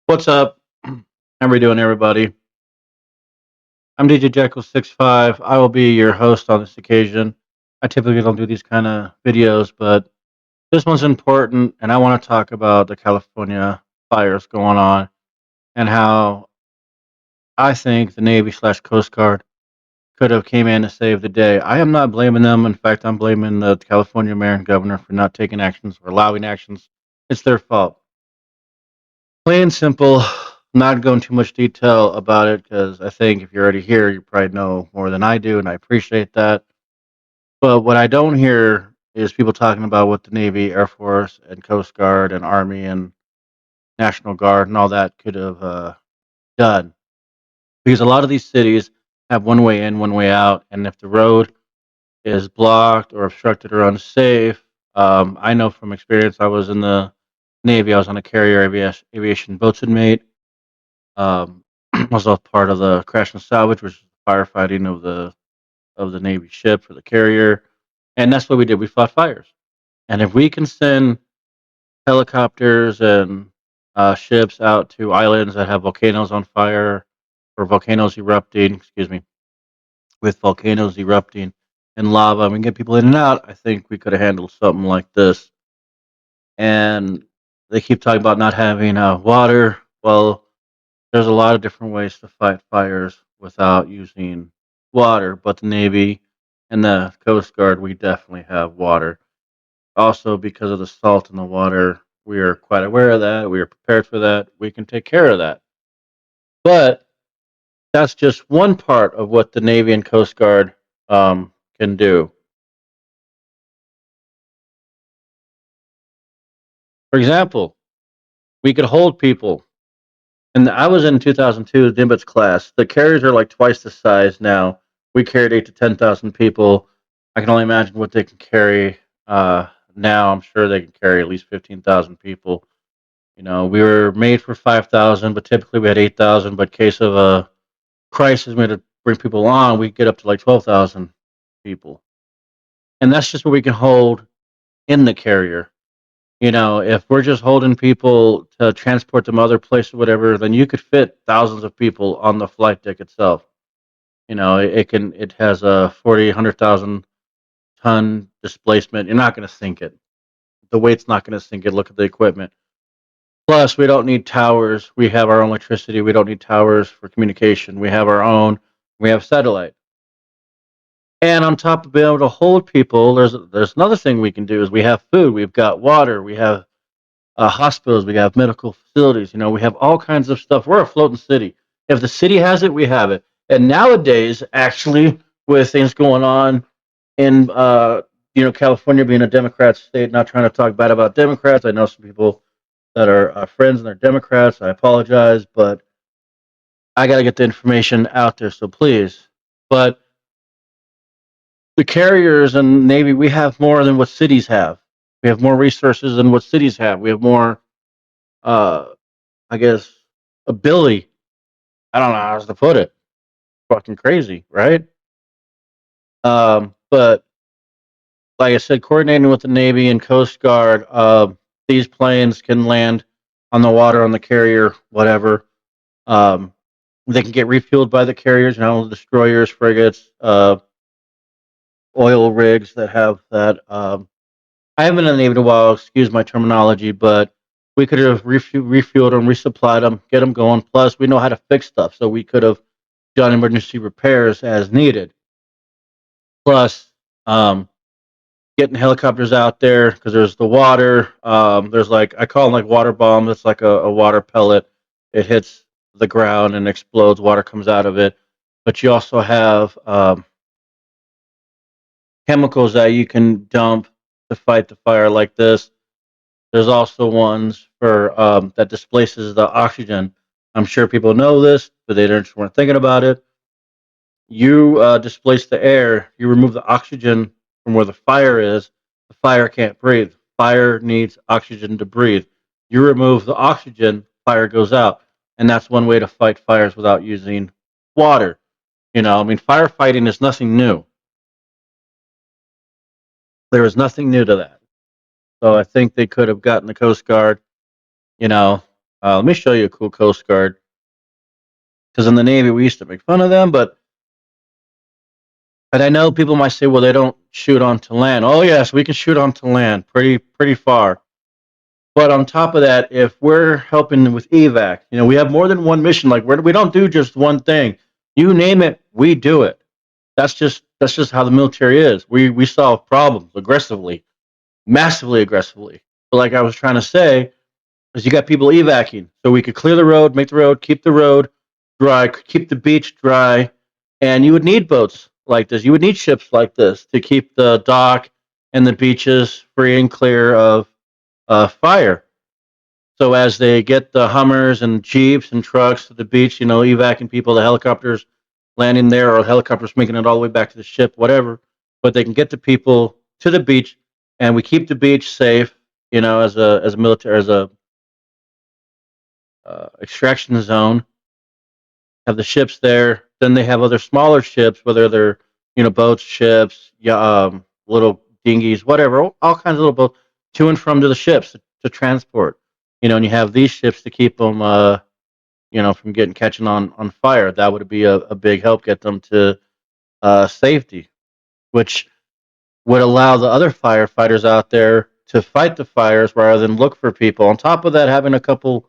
What's up? How we doing, everybody? I'm DJ Jekyll 65. I will be your host on this occasion. I typically don't do these kind of videos, but this one's important, and I want to talk about the California fires going on and how I think the Navy slash Coast Guard could have came in to save the day. I am not blaming them. In fact, I'm blaming the California mayor and governor for not taking actions or allowing actions. It's their fault. Plain and simple, not going too much detail about it because I think if you're already here, you probably know more than I do, and I appreciate that. But what I don't hear is people talking about what the Navy, Air Force, and Coast Guard, and Army, and National Guard, and all that could have done. Because a lot of these cities have one way in, one way out, and if the road is blocked or obstructed or unsafe, I know from experience. I was in the Navy. I was on a carrier aviation boatswain mate. Was also part of the crash and salvage, which is firefighting of the Navy ship for the carrier, and that's what we did. We fought fires, and if we can send helicopters and ships out to islands that have volcanoes on fire or volcanoes erupting, excuse me, with volcanoes erupting and lava, and we can get people in and out, I think we could have handled something like this. And they keep talking about not having water. Well, there's a lot of different ways to fight fires without using water, but the Navy and the Coast Guard, we definitely have water. Also, because of the salt in the water, we are quite aware of that. We are prepared for that. We can take care of that. But that's just one part of what the Navy and Coast Guard can do. For example, we could hold people. And I was in 2002, the Nimitz class. The carriers are like twice the size now. We carried 8 to 10,000 people. I can only imagine what they can carry now. I'm sure they can carry at least 15,000 people. You know, we were made for 5,000, but typically we had 8,000. But in case of a crisis, we had to bring people on. We get up to like 12,000 people, and that's just what we can hold in the carrier. You know, if we're just holding people to transport them other places, whatever, then you could fit thousands of people on the flight deck itself. You know, it has a 40, 100,000 ton displacement. You're not going to sink it. The weight's not going to sink it. Look at the equipment. Plus, we don't need towers. We have our own electricity. We don't need towers for communication. We have our own. We have satellite. And on top of being able to hold people, there's another thing we can do is we have food. We've got water. We have hospitals, we have medical facilities, you know, we have all kinds of stuff. We're a floating city. If the city has it, we have it. And nowadays, actually, with things going on in, California being a Democrat state, not trying to talk bad about Democrats. I know some people that are friends and they're Democrats. I apologize, but I got to get the information out there, so please. But the carriers and Navy, we have more than what cities have. We have more resources than what cities have. We have more uh, I guess, ability. I don't know how else to put it. Fucking crazy, right? But like I said, coordinating with the Navy and Coast Guard, these planes can land on the water, on the carrier, whatever. Um, they can get refueled by the carriers, you know, destroyers, frigates, oil rigs that have that. I haven't been in the Navy in a while, excuse my terminology, but we could have refueled them, resupplied them, get them going. Plus, we know how to fix stuff, so we could have done emergency repairs as needed. Plus, um, getting helicopters out there because there's the water. There's like I call them like water bombs. It's like a water pellet. It hits the ground and explodes. Water comes out of it. But you also have chemicals that you can dump to fight the fire like this. There's also ones for that displaces the oxygen. I'm sure people know this, but they just weren't thinking about it. You displace the air, you remove the oxygen from where the fire is. The fire can't breathe. Fire needs oxygen to breathe. You remove the oxygen, fire goes out. And that's one way to fight fires without using water. You know, I mean, firefighting is nothing new. There is nothing new to that. So I think they could have gotten the Coast Guard, you know. Let me show you a cool Coast Guard. Because in the Navy we used to make fun of them, but I know people might say, well, they don't shoot onto land. Oh yes, we can shoot onto land, pretty far. But on top of that, if we're helping with evac, we have more than one mission. Like we don't do just one thing. You name it, we do it. That's just how the military is. We solve problems aggressively, massively aggressively. But like I was trying to say, is you got people evacing, so we could clear the road, make the road, keep the road dry, keep the beach dry, and you would need boats like this. You would need ships like this to keep the dock and the beaches free and clear of fire. So as they get the Hummers and Jeeps and trucks to the beach, evacuating people, the helicopters landing there, or helicopters making it all the way back to the ship, whatever. But they can get the people to the beach, and we keep the beach safe. As a military, as a extraction zone. Have the ships there. Then they have other smaller ships, whether they're boats, ships, yeah, little dinghies, whatever, all kinds of little boats to and from to the ships to transport. And you have these ships to keep them, from getting catching on fire. That would be a big help, get them to safety, which would allow the other firefighters out there to fight the fires rather than look for people. On top of that, having a couple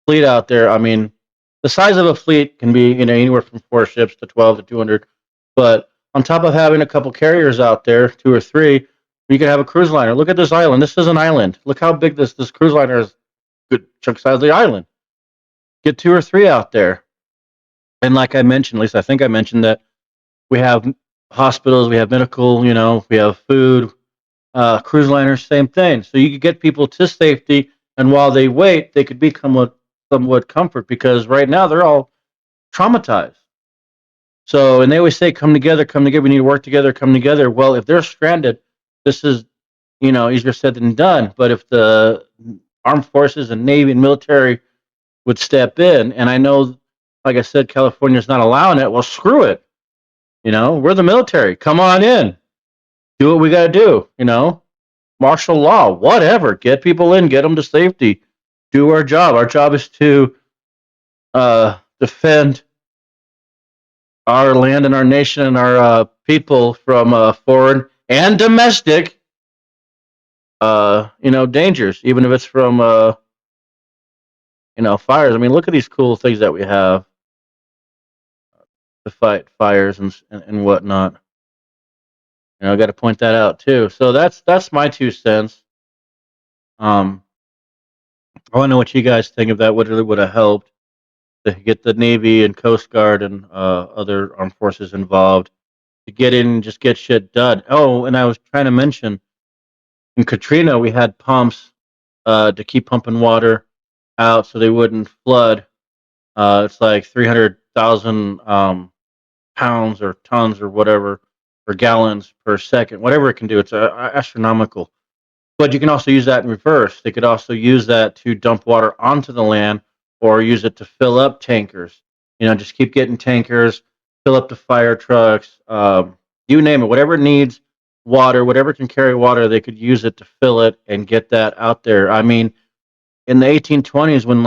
fleet out there. I mean, the size of a fleet can be anywhere from 4 ships to 12 to 200. But on top of having a couple carriers out there, 2 or 3, you could have a cruise liner. Look at this island. This is an island. Look how big this cruise liner is. Good chunk size of the island. Get 2 or 3 out there, and like I mentioned, at least I think I mentioned that we have hospitals, we have medical, we have food, cruise liners, same thing. So you could get people to safety, and while they wait, they could become somewhat comfort because right now they're all traumatized. So, and they always say, come together, come together. We need to work together, come together. Well, if they're stranded, this is, easier said than done. But if the armed forces and Navy and military would step in, and I know, like I said, California's not allowing it. Well, screw it. We're the military. Come on in. Do what we got to do. Martial law, whatever. Get people in, get them to safety. Do our job. Our job is to defend our land and our nation and our people from foreign and domestic, dangers, even if it's from, fires. I mean, look at these cool things that we have to fight fires and whatnot. I got to point that out too. So that's my 2 cents. Um, I want to know what you guys think of that. What really would have helped to get the Navy and Coast Guard and other armed forces involved to get in and just get shit done. Oh, and I was trying to mention in Katrina we had pumps to keep pumping water out so they wouldn't flood. It's like 300,000 pounds or tons or whatever, or gallons per second, whatever it can do. It's astronomical. But you can also use that in reverse. They could also use that to dump water onto the land or use it to fill up tankers. Just keep getting tankers, fill up the fire trucks, you name it, whatever needs water, whatever can carry water, they could use it to fill it and get that out there. I mean, in the 1820s, when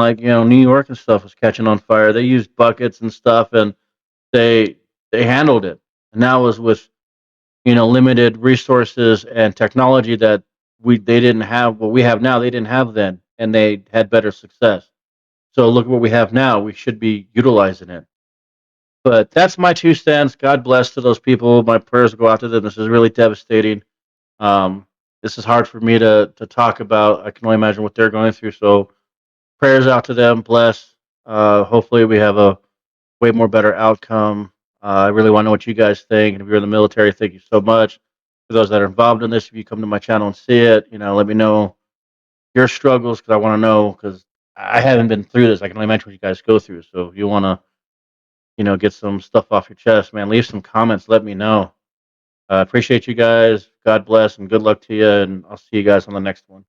New York and stuff was catching on fire, they used buckets and stuff, and they they handled it. And that was with limited resources and technology that they didn't have. What we have now, they didn't have then, and they had better success. So look at what we have now. We should be utilizing it. But that's my 2 cents. God bless to those people. My prayers go out to them. This is really devastating. Um, this is hard for me to talk about. I can only imagine what they're going through. So prayers out to them. Bless. Hopefully we have a way more better outcome. I really want to know what you guys think. And if you're in the military, thank you so much. For those that are involved in this, if you come to my channel and see it, let me know your struggles because I want to know because I haven't been through this. I can only imagine what you guys go through. So if you want to, get some stuff off your chest, man, leave some comments. Let me know. Appreciate you guys. God bless and good luck to you. And I'll see you guys on the next one.